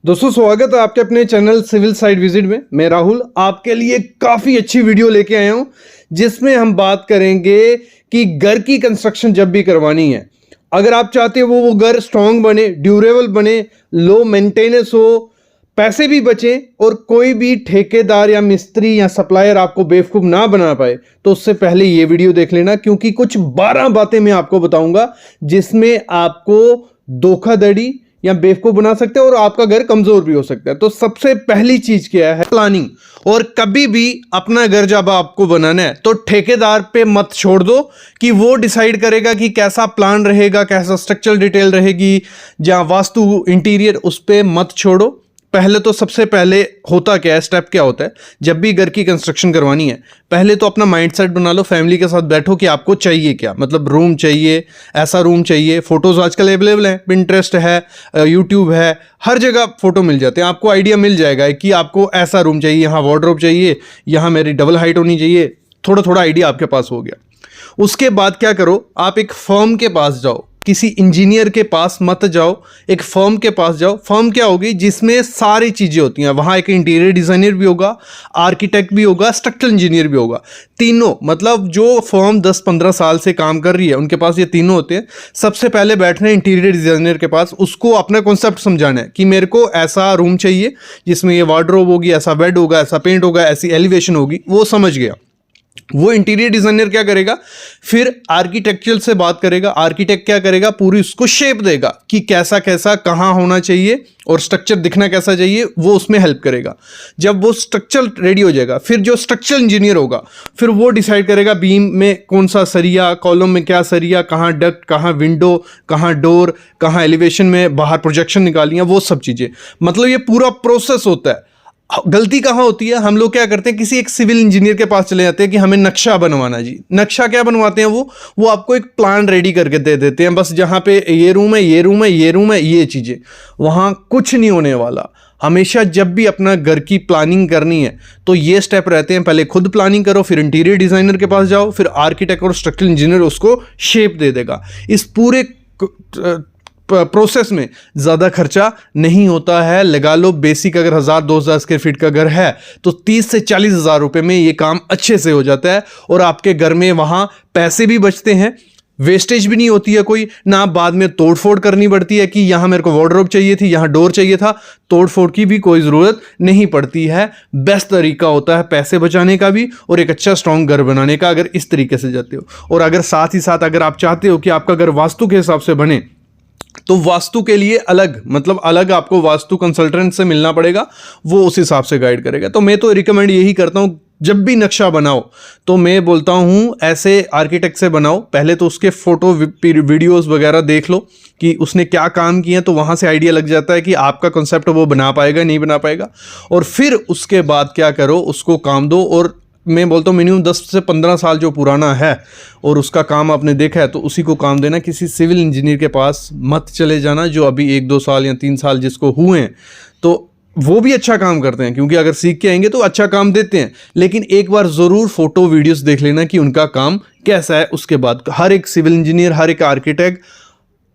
दोस्तों स्वागत है आपके अपने चैनल सिविल साइट विजिट में। मैं राहुल आपके लिए काफ़ी अच्छी वीडियो लेके आया हूं जिसमें हम बात करेंगे कि घर की कंस्ट्रक्शन जब भी करवानी है, अगर आप चाहते हो वो घर स्ट्रांग बने, ड्यूरेबल बने, लो मेंटेनेंस हो, पैसे भी बचें और कोई भी ठेकेदार या मिस्त्री या सप्लायर आपको बेवकूफ़ ना बना पाए, तो उससे पहले ये वीडियो देख लेना, क्योंकि कुछ 12 बातें मैं आपको बताऊंगा जिसमें आपको धोखाधड़ी या बेवकूफ बना सकते हैं और आपका घर कमजोर भी हो सकता है। तो सबसे पहली चीज क्या है? प्लानिंग। और कभी भी अपना घर जब आपको बनाना है तो ठेकेदार पे मत छोड़ दो कि वो डिसाइड करेगा कि कैसा प्लान रहेगा, कैसा स्ट्रक्चरल डिटेल रहेगी, जहां वास्तु इंटीरियर, उस पे मत छोड़ो। पहले तो सबसे पहले होता क्या है, स्टेप क्या होता है जब भी घर की कंस्ट्रक्शन करवानी है? पहले तो अपना माइंडसेट बना लो, फैमिली के साथ बैठो कि आपको चाहिए क्या, मतलब रूम चाहिए, ऐसा रूम चाहिए। फोटोज आजकल अवेलेबल हैं, पिंटरेस्ट है, यूट्यूब है, हर जगह फोटो मिल जाते हैं, आपको आइडिया मिल जाएगा कि आपको ऐसा रूम चाहिए, यहाँ वार्डरोब चाहिए, यहाँ मेरी डबल हाइट होनी चाहिए। थोड़ा थोड़ा आइडिया आपके पास हो गया। उसके बाद क्या करो, आप एक फर्म के पास जाओ, किसी इंजीनियर के पास मत जाओ, एक फर्म के पास जाओ। फर्म क्या होगी? जिसमें सारी चीज़ें होती हैं। वहाँ एक इंटीरियर डिज़ाइनर भी होगा, आर्किटेक्ट भी होगा, स्ट्रक्चरल इंजीनियर भी होगा। तीनों, मतलब जो फर्म 10-15 साल से काम कर रही है उनके पास ये तीनों होते हैं। सबसे पहले बैठना है इंटीरियर डिज़ाइनर के पास, उसको अपना कॉन्सेप्ट समझाना है कि मेरे को ऐसा रूम चाहिए जिसमें ये वार्डरोब होगी, ऐसा बेड होगा, ऐसा पेंट होगा, ऐसी एलिवेशन होगी। वो समझ गया। वो इंटीरियर डिजाइनर क्या करेगा? फिर आर्किटेक्चरल से बात करेगा। आर्किटेक्ट क्या करेगा? पूरी उसको शेप देगा कि कैसा कैसा कहाँ होना चाहिए और स्ट्रक्चर दिखना कैसा चाहिए, वो उसमें हेल्प करेगा। जब वो स्ट्रक्चर रेडी हो जाएगा, फिर जो स्ट्रक्चरल इंजीनियर होगा फिर वो डिसाइड करेगा बीम में कौन सा सरिया, कॉलम में क्या सरिया, कहाँ डक्ट, कहाँ विंडो, कहाँ डोर, कहाँ एलिवेशन में बाहर प्रोजेक्शन निकालनी है, वो सब चीज़ें। मतलब ये पूरा प्रोसेस होता है। गलती कहाँ होती है? हम लोग क्या करते हैं, किसी एक सिविल इंजीनियर के पास चले जाते हैं कि हमें नक्शा बनवाना जी। नक्शा क्या बनवाते हैं? वो आपको एक प्लान रेडी करके दे देते हैं, बस जहाँ पे ये रूम है, ये रूम है, ये रूम है, ये चीज़ें। वहाँ कुछ नहीं होने वाला। हमेशा जब भी अपना घर की प्लानिंग करनी है तो ये स्टेप रहते हैं, पहले खुद प्लानिंग करो, फिर इंटीरियर डिज़ाइनर के पास जाओ, फिर आर्किटेक्ट और स्ट्रक्चरल इंजीनियर उसको शेप दे देगा। इस पूरे प्रोसेस में ज़्यादा खर्चा नहीं होता है। लगा लो बेसिक अगर 1000-2000 स्क्वायर फीट का घर है तो 30 से 40 हज़ार रुपये में ये काम अच्छे से हो जाता है और आपके घर में वहाँ पैसे भी बचते हैं, वेस्टेज भी नहीं होती है कोई ना। बाद में तोड़ फोड़ करनी पड़ती है कि यहाँ मेरे को वार्डरोब चाहिए थी, यहाँ डोर चाहिए था, तोड़ फोड़ की भी कोई ज़रूरत नहीं पड़ती है। बेस्ट तरीका होता है पैसे बचाने का भी और एक अच्छा स्ट्रॉन्ग घर बनाने का, अगर इस तरीके से जाते हो। और अगर साथ ही साथ अगर आप चाहते हो कि आपका घर वास्तु के हिसाब से बने तो वास्तु के लिए अलग, मतलब अलग आपको वास्तु कंसल्टेंट से मिलना पड़ेगा, वो उस हिसाब से गाइड करेगा। तो मैं तो रिकमेंड यही करता हूँ, जब भी नक्शा बनाओ तो मैं बोलता हूँ ऐसे आर्किटेक्ट से बनाओ। पहले तो उसके फोटो वीडियोस वगैरह देख लो कि उसने क्या काम किया, तो वहाँ से आइडिया लग जाता है कि आपका कॉन्सेप्ट वो बना पाएगा नहीं बना पाएगा। और फिर उसके बाद क्या करो, उसको काम दो। और मैं बोलता हूँ मिनिमम 10 से 15 साल जो पुराना है और उसका काम आपने देखा है तो उसी को काम देना। किसी सिविल इंजीनियर के पास मत चले जाना जो अभी 1-2 साल या 3 साल जिसको हुए हैं, तो वो भी अच्छा काम करते हैं, क्योंकि अगर सीख के आएंगे तो अच्छा काम देते हैं। लेकिन एक बार ज़रूर फोटो वीडियोस देख लेना कि उनका काम कैसा है। उसके बाद हर एक सिविल इंजीनियर, हर एक आर्किटेक्ट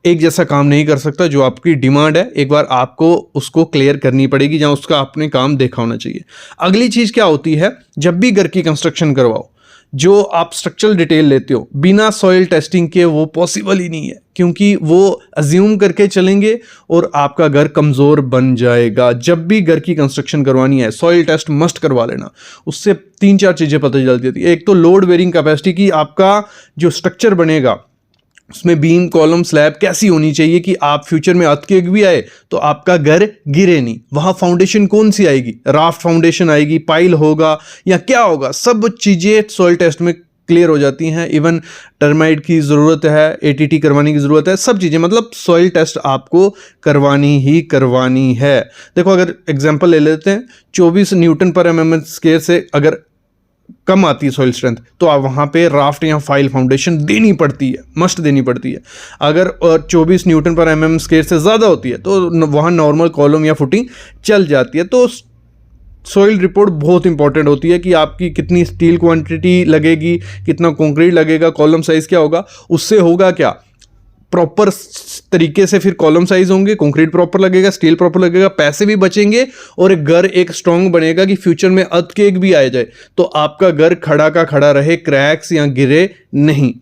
एक जैसा काम नहीं कर सकता। जो आपकी डिमांड है एक बार आपको उसको क्लियर करनी पड़ेगी, जहाँ उसका आपने काम देखा होना चाहिए। अगली चीज़ क्या होती है, जब भी घर की कंस्ट्रक्शन करवाओ, जो आप स्ट्रक्चरल डिटेल लेते हो बिना सॉइल टेस्टिंग के वो पॉसिबल ही नहीं है, क्योंकि वो अज्यूम करके चलेंगे और आपका घर कमज़ोर बन जाएगा। जब भी घर की कंस्ट्रक्शन करवानी है सॉइल टेस्ट मस्ट करवा लेना। उससे 3-4 चीज़ें पता चलती है। एक तो लोड बेयरिंग कैपेसिटी की, आपका जो स्ट्रक्चर बनेगा उसमें बीम, कॉलम, स्लैब कैसी होनी चाहिए कि आप फ्यूचर में अर्थक्वेक भी आए तो आपका घर गिरे नहीं। वहाँ फाउंडेशन कौन सी आएगी, राफ्ट फाउंडेशन आएगी, पाइल होगा या क्या होगा, सब चीज़ें सॉइल टेस्ट में क्लियर हो जाती हैं। इवन टर्माइट की ज़रूरत है, एटीटी करवाने की ज़रूरत है, सब चीज़ें, मतलब सॉइल टेस्ट आपको करवानी ही करवानी है। देखो अगर एग्जांपल ले लेते हैं, 24 न्यूटन पर mm स्क्वायर से अगर कम आती है सॉइल स्ट्रेंथ तो आप वहाँ पे राफ्ट या फाइल फाउंडेशन देनी पड़ती है, मस्ट देनी पड़ती है। अगर 24 न्यूटन पर mm स्क्वायर से ज़्यादा होती है तो वहाँ नॉर्मल कॉलम या फुटिंग चल जाती है। तो सॉइल रिपोर्ट बहुत इंपॉर्टेंट होती है कि आपकी कितनी स्टील क्वांटिटी लगेगी, कितना कंक्रीट लगेगा, कॉलम साइज़ क्या होगा। उससे होगा क्या, प्रॉपर तरीके से फिर कॉलम साइज होंगे, कंक्रीट प्रॉपर लगेगा, स्टील प्रॉपर लगेगा, पैसे भी बचेंगे और एक घर एक स्ट्रांग बनेगा कि फ्यूचर में अर्थक्वेक भी आ जाए तो आपका घर खड़ा का खड़ा रहे, क्रैक्स या गिरे नहीं।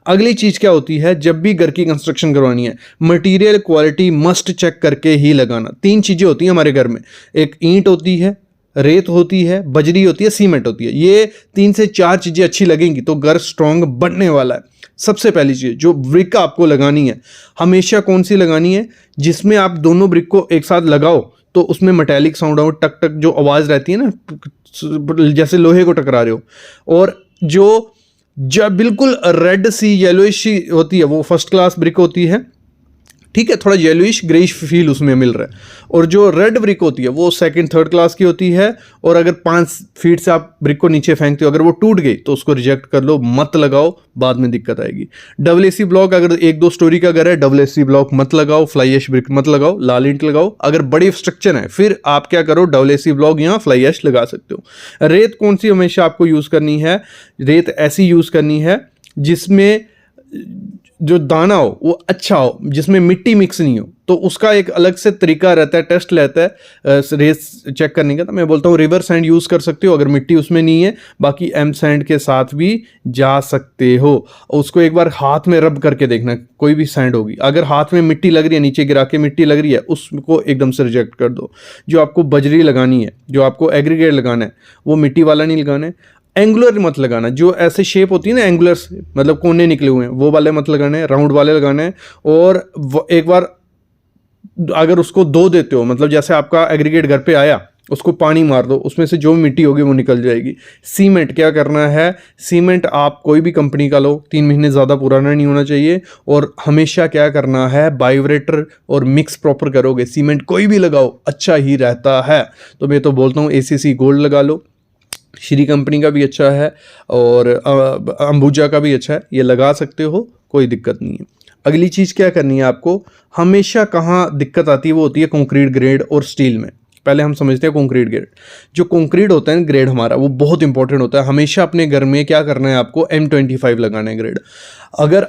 अगली चीज क्या होती है, जब भी घर की कंस्ट्रक्शन करवानी है मटेरियल क्वालिटी मस्ट चेक करके ही लगाना। 3 चीजें होती हैं हमारे घर में, एक ईंट होती है, रेत होती है, बजरी होती है, सीमेंट होती है। ये 3 से 4 चीजें अच्छी लगेंगी तो घर स्ट्रांग बनने वाला है। सबसे पहली चीज जो ब्रिक आपको लगानी है, हमेशा कौन सी लगानी है, जिसमें आप दोनों ब्रिक को एक साथ लगाओ तो उसमें मेटालिक साउंड हो, टक टक जो आवाज रहती है ना, जैसे लोहे को टकरा रहे हो। और जो जब बिल्कुल रेड सी येलोइश होती है वो फर्स्ट क्लास ब्रिक होती है, ठीक है, थोड़ा येलोइश ग्रेइश फील उसमें मिल रहा है। और जो रेड ब्रिक होती है वो सेकंड थर्ड क्लास की होती है। और अगर 5 फीट से आप ब्रिक को नीचे फेंकते हो, अगर वो टूट गई तो उसको रिजेक्ट कर लो, मत लगाओ, बाद में दिक्कत आएगी। डबल एसी ब्लॉक, अगर 1-2 स्टोरी का घर है डबल एसी ब्लॉक मत लगाओ, फ्लाई ऐश ब्रिक मत लगाओ, लाल ईंट लगाओ। अगर बड़ी स्ट्रक्चर है फिर आप क्या करो, डबल एसी ब्लॉक या फ्लाई ऐश लगा सकते हो। रेत कौन सी हमेशा आपको यूज करनी है, रेत ऐसी यूज करनी है जिसमें जो दाना हो वो अच्छा हो, जिसमें मिट्टी मिक्स नहीं हो। तो उसका एक अलग से तरीका रहता है, टेस्ट रहता है रेस चेक करने का। तो मैं बोलता हूँ रिवर सैंड यूज़ कर सकते हो अगर मिट्टी उसमें नहीं है, बाकी एम सैंड के साथ भी जा सकते हो। उसको एक बार हाथ में रब करके देखना, कोई भी सैंड होगी, अगर हाथ में मिट्टी लग रही है, नीचे गिरा के मिट्टी लग रही है, उसको एकदम से रिजेक्ट कर दो। जो आपको बजरी लगानी है, जो आपको एग्रीगेट लगाना है, वो मिट्टी वाला नहीं लगाना है। एंगुलर मत लगाना, जो ऐसे शेप होती है ना एंगुलर, मतलब कोने निकले हुए हैं, वो वाले मत लगाने हैं, राउंड वाले लगाने हैं। और एक बार अगर उसको धो देते हो, मतलब जैसे आपका एग्रीगेट घर पे आया, उसको पानी मार दो, उसमें से जो मिट्टी होगी वो निकल जाएगी। सीमेंट क्या करना है, सीमेंट आप कोई भी कंपनी का लो, 3 महीने ज़्यादा पुराना नहीं होना चाहिए। और हमेशा क्या करना है, बायोरेटर और मिक्स प्रॉपर करोगे, सीमेंट कोई भी लगाओ अच्छा ही रहता है। तो मैं तो बोलता हूँ ACC गोल्ड लगा लो, श्री कंपनी का भी अच्छा है और अंबुजा का भी अच्छा है, ये लगा सकते हो, कोई दिक्कत नहीं है। अगली चीज़ क्या करनी है आपको, हमेशा कहाँ दिक्कत आती है वो होती है कंक्रीट ग्रेड और स्टील में। पहले हम समझते हैं कंक्रीट ग्रेड। जो कंक्रीट होता है ग्रेड हमारा वो बहुत इंपॉर्टेंट होता है। हमेशा अपने घर में क्या करना है, आपको M25 लगाना है ग्रेड। अगर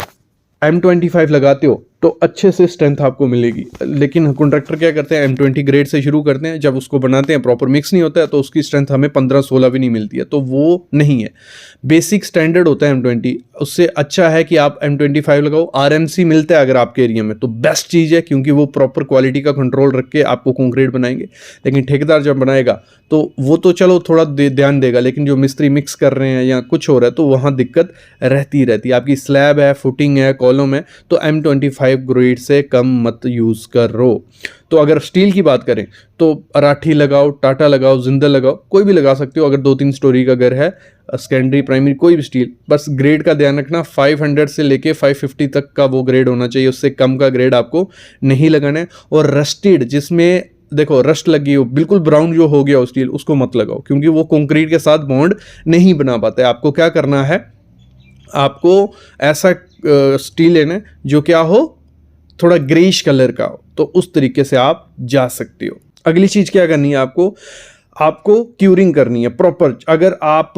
M25 लगाते हो तो अच्छे से स्ट्रेंथ आपको मिलेगी। लेकिन कॉन्ट्रैक्टर क्या करते हैं, M20 ग्रेड से शुरू करते हैं, जब उसको बनाते हैं प्रॉपर मिक्स नहीं होता है तो उसकी स्ट्रेंथ हमें 15-16 भी नहीं मिलती है, तो वो नहीं है। बेसिक स्टैंडर्ड होता है M20, उससे अच्छा है कि आप M25 लगाओ। RMC मिलता है अगर आपके एरिया में तो बेस्ट चीज़ है, क्योंकि वो प्रॉपर क्वालिटी का कंट्रोल रख के आपको कंक्रीट बनाएंगे। लेकिन ठेकेदार जब बनाएगा तो वो तो चलो थोड़ा ध्यान देगा, लेकिन जो मिस्त्री मिक्स कर रहे हैं या कुछ हो रहा है तो वहाँ दिक्कत रहती है। आपकी स्लैब है, फुटिंग है, कॉलम है, तो M25 ग्रेड से कम मत यूज़ करो। तो अगर स्टील की बात करें तो अराठी लगाओ, टाटा लगाओ, जिंदल लगाओ, कोई भी लगा सकते हो अगर 2-3 स्टोरी का घर है, सेकेंडरी प्राइमरी कोई भी स्टील। बस ग्रेड का ध्यान रखना, 500 से लेके 550 तक का वो ग्रेड होना चाहिए, उससे कम का ग्रेड आपको नहीं लगाना है। और रस्टेड, जिसमें देखो रस्ट लगी हो, बिल्कुल ब्राउन जो हो गया हो स्टील, उसको मत लगाओ, क्योंकि वो कंक्रीट के साथ बॉन्ड नहीं बना पाता है। आपको क्या करना है, आपको ऐसा स्टील लेना है जो क्या हो, थोड़ा ग्रेइश कलर का हो, तो उस तरीके से आप जा सकते हो। अगली चीज क्या करनी है आपको क्यूरिंग करनी है प्रॉपर। अगर आप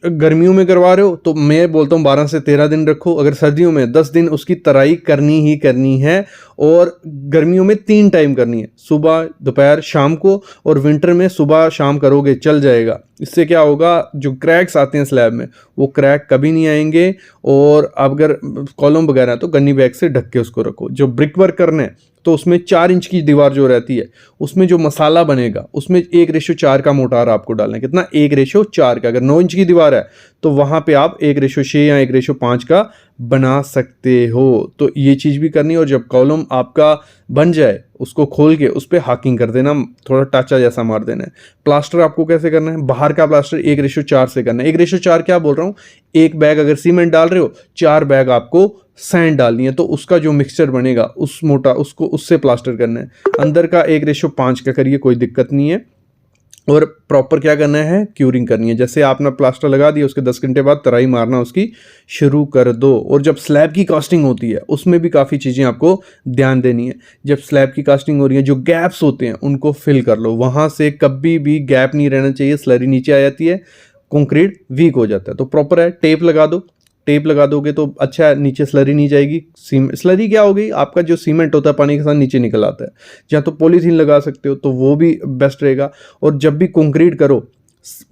गर्मियों में करवा रहे हो तो मैं बोलता हूँ 12 से 13 दिन रखो। अगर सर्दियों में 10 दिन उसकी तराई करनी ही करनी है। और गर्मियों में 3 टाइम करनी है, सुबह, दोपहर, शाम को। और विंटर में सुबह शाम करोगे चल जाएगा। इससे क्या होगा, जो क्रैक्स आते हैं स्लैब में वो क्रैक कभी नहीं आएंगे। और अगर कॉलम वगैरह है तो गन्नी बैग से ढक के उसको रखो। जो ब्रिक वर्क करना है तो उसमें 4 इंच की दीवार जो रहती है, उसमें जो मसाला बनेगा उसमें 1:4 का मोटार आपको डालना है। कितना, 1:4 का। अगर 9 इंच की दीवार है तो वहां पे आप 1:6 या 1:5 का बना सकते हो। तो ये चीज़ भी करनी है। और जब कॉलम आपका बन जाए उसको खोल के उस पर हाकिंग कर देना, थोड़ा टाचा जैसा मार देना है। प्लास्टर आपको कैसे करना है, बाहर का प्लास्टर 1:4 से करना है। 1:4 क्या बोल रहा हूँ, 1 बैग अगर सीमेंट डाल रहे हो, 4 बैग आपको सैंड डालनी है। तो उसका जो मिक्सचर बनेगा उस मोटा, उसको उससे प्लास्टर करना है। अंदर का 1:5 का करिए, कोई दिक्कत नहीं है। और प्रॉपर क्या करना है, क्यूरिंग करनी है। जैसे आपने प्लास्टर लगा दिया, उसके 10 घंटे बाद तराई मारना उसकी शुरू कर दो। और जब स्लैब की कास्टिंग होती है उसमें भी काफ़ी चीज़ें आपको ध्यान देनी है। जब स्लैब की कास्टिंग हो रही है, जो गैप्स होते हैं उनको फिल कर लो। वहाँ से कभी भी गैप नहीं रहना चाहिए, स्लरी नीचे आ जाती है, कंक्रीट वीक हो जाता है। तो प्रॉपर है, टेप लगा दो, टेप लगा दोगे तो अच्छा है, नीचे स्लरी नहीं जाएगी। स्लरी क्या हो गई, आपका जो सीमेंट होता है पानी के साथ नीचे निकल आता है। या तो पॉलीथीन लगा सकते हो तो वो भी बेस्ट रहेगा। और जब भी कंक्रीट करो,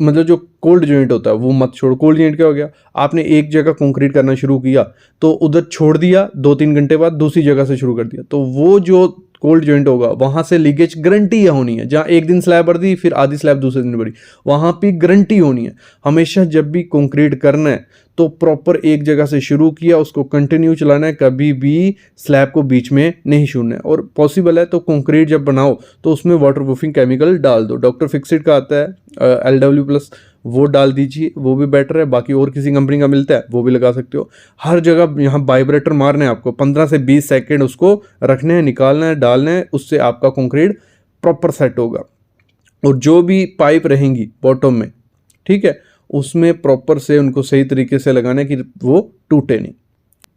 मतलब जो कोल्ड जॉइंट होता है वो मत छोड़ो। कोल्ड जॉइंट क्या हो गया, आपने एक जगह कंक्रीट करना शुरू किया तो उधर छोड़ दिया, 2-3 घंटे बाद दूसरी जगह से शुरू कर दिया, तो वो जो कोल्ड जॉइंट होगा वहां से लीकेज गारंटी होनी है। जहां एक दिन स्लैब भर दी फिर आधी स्लैब दूसरे दिन भरी, वहां पे गारंटी होनी है। हमेशा जब भी कंक्रीट करना है तो प्रॉपर एक जगह से शुरू किया, उसको कंटिन्यू चलाना है, कभी भी स्लैब को बीच में नहीं छोड़ना है। और पॉसिबल है तो कंक्रीट जब बनाओ तो उसमें वाटरप्रूफिंग केमिकल डाल दो। डॉक्टर फिक्सिट का आता है LW+, वो डाल दीजिए, वो भी बेटर है। बाकी और किसी कंपनी का मिलता है वो भी लगा सकते हो। हर जगह यहाँ वाइब्रेटर मारना है आपको, 15 से 20 सेकेंड उसको रखने हैं, निकालना है, डालना है, उससे आपका कंक्रीट प्रॉपर सेट होगा। और जो भी पाइप रहेंगी बॉटम में, ठीक है, उसमें प्रॉपर से उनको सही तरीके से लगाना है कि वो टूटे नहीं।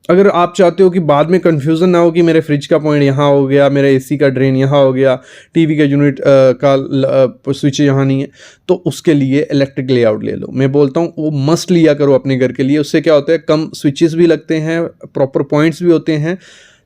अगर आप चाहते हो कि बाद में कंफ्यूजन ना हो कि मेरे फ्रिज का पॉइंट यहाँ हो गया, मेरे एसी का ड्रेन यहाँ हो गया, टीवी का यूनिट का स्विच यहाँ नहीं है, तो उसके लिए इलेक्ट्रिक लेआउट ले लो। मैं बोलता हूँ वो मस्ट लिया करो अपने घर के लिए। उससे क्या होता है, कम स्विचेस भी लगते हैं, प्रॉपर पॉइंट्स भी होते हैं।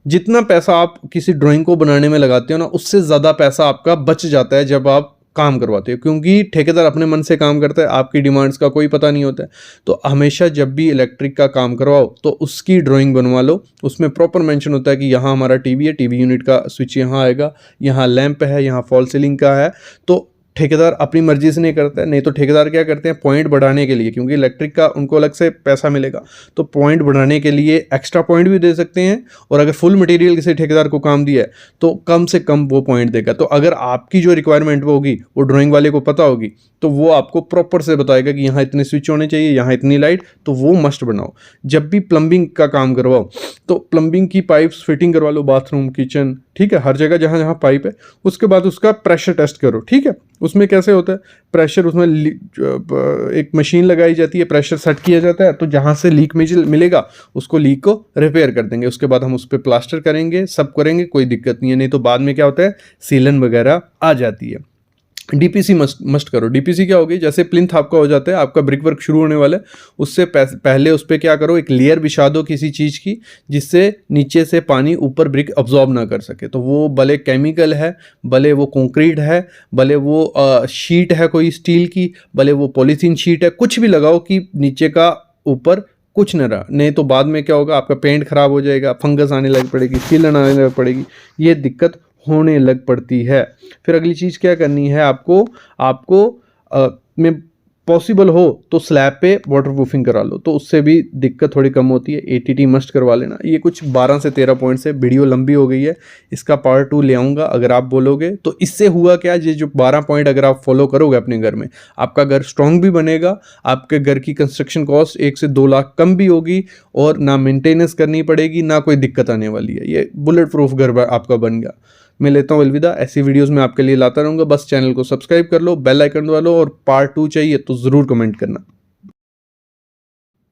जितना पैसा आप किसी ड्राइंग को बनाने में लगाते हो ना, उससे ज़्यादा पैसा आपका बच जाता है जब आप काम करवाते हो, क्योंकि ठेकेदार अपने मन से काम करता है, आपकी डिमांड्स का कोई पता नहीं होता है। तो हमेशा जब भी इलेक्ट्रिक का काम करवाओ तो उसकी ड्राइंग बनवा लो, उसमें प्रॉपर मेंशन होता है कि यहाँ हमारा टीवी है, टीवी यूनिट का स्विच यहाँ आएगा, यहाँ लैंप है, यहाँ फॉल सीलिंग का है। तो ठेकेदार अपनी मर्जी से नहीं करता है। नहीं तो ठेकेदार क्या करते हैं, पॉइंट बढ़ाने के लिए, क्योंकि इलेक्ट्रिक का उनको अलग से पैसा मिलेगा, तो पॉइंट बढ़ाने के लिए एक्स्ट्रा पॉइंट भी दे सकते हैं। और अगर फुल मटेरियल किसी ठेकेदार को काम दिया है तो कम से कम वो पॉइंट देगा। तो अगर आपकी जो रिक्वायरमेंट होगी वो ड्राइंग वाले को पता होगी तो वो आपको प्रॉपर से बताएगा कि यहाँ इतने स्विच होने चाहिए, यहाँ इतनी लाइट, तो वो मस्ट बनाओ। जब भी प्लम्बिंग का काम करवाओ तो प्लम्बिंग की पाइप्स फिटिंग करवा लो, बाथरूम, किचन, ठीक है, हर जगह जहाँ जहाँ पाइप है। उसके बाद उसका प्रेशर टेस्ट करो, ठीक है। उसमें कैसे होता है, प्रेशर, उसमें एक मशीन लगाई जाती है, प्रेशर सेट किया जाता है, तो जहाँ से लीक मिलेगा उसको लीक को रिपेयर कर देंगे। उसके बाद हम उस पर प्लास्टर करेंगे, सब करेंगे, कोई दिक्कत नहीं है। नहीं तो बाद में क्या होता है, सीलन वगैरह आ जाती है। डीपीसी मस्ट करो। डीपीसी क्या होगी, जैसे प्लिंथ आपका हो जाता है, आपका ब्रिक वर्क शुरू होने वाला है, उससे पहले उस पर क्या करो, एक लेयर बिछा दो किसी चीज़ की, जिससे नीचे से पानी ऊपर ब्रिक अब्जॉर्ब ना कर सके। तो वो भले केमिकल है, भले वो कंक्रीट है, भले वो शीट है कोई स्टील की, भले वो पॉलीथीन शीट है, कुछ भी लगाओ कि नीचे का ऊपर कुछ न रहा। नहीं तो बाद में क्या होगा, आपका पेंट खराब हो जाएगा, फंगस आने लग पड़ेगी, सीलन आने लग पड़ेगी, ये दिक्कत होने लग पड़ती है। फिर अगली चीज़ क्या करनी है आपको में पॉसिबल हो तो स्लैब पे वाटरप्रूफिंग करा लो, तो उससे भी दिक्कत थोड़ी कम होती है। ATT मस्ट करवा लेना। ये कुछ 12 से 13 पॉइंट्स है। वीडियो लंबी हो गई है, इसका पार्ट 2 ले आऊँगा अगर आप बोलोगे। तो इससे हुआ क्या, ये जो 12 पॉइंट अगर आप फॉलो करोगे अपने घर में, आपका घर स्ट्रॉन्ग भी बनेगा, आपके घर की कंस्ट्रक्शन कॉस्ट 1 से 2 लाख कम भी होगी, और ना मेंटेनेंस करनी पड़ेगी, ना कोई दिक्कत आने वाली है। ये बुलेट प्रूफ घर आपका बन गया। मैं लेता हूँ अलविदा। ऐसी वीडियोस मैं आपके लिए लाता रहूँगा। बस चैनल को सब्सक्राइब कर लो, बेल आइकन दबा लो, और पार्ट 2 चाहिए तो ज़रूर कमेंट करना।